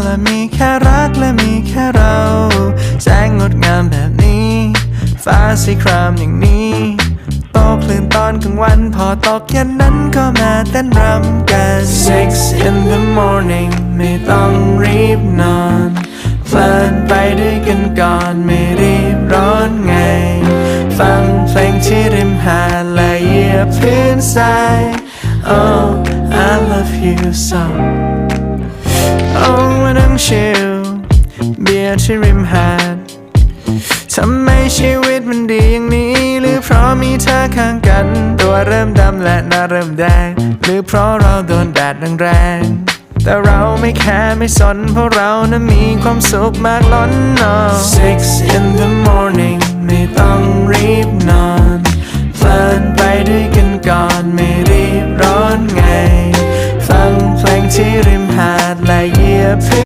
และมีแค่รักและมีแค่เราแสงงดงามแบบนี้ฟ้าสีครามอย่างนี้โตคลื่นตอนกลางวันพอตกแค่นั้นก็มาเต้นรำกัน 6 in the morning ไม่ต้องรีบนอนเพลินไปด้วยกันก่อนไม่รีบร้อนไงฟังเพลงที่ริมหาดและเหยียบพื้นทราย Oh I love you so Oh มานั่งชิลเบียร์ที่ริมหาดทำไมชีวิตมันดีอย่างนี้หรือเพราะมีเธอข้างกันตัวเริ่มดำและหน้าเริ่มแดงหรือเพราะเราโดนแดดแรงแต่เราไม่แคร์ไม่สนเพราะเรานั้นมีความสุขมากล้น6 in the morning ไม่ต้องรีบนอนเพลินไปด้วยกันก่อนไม่รีบร้อนไงฟังเพลงที่ริมหาดและเหยียบ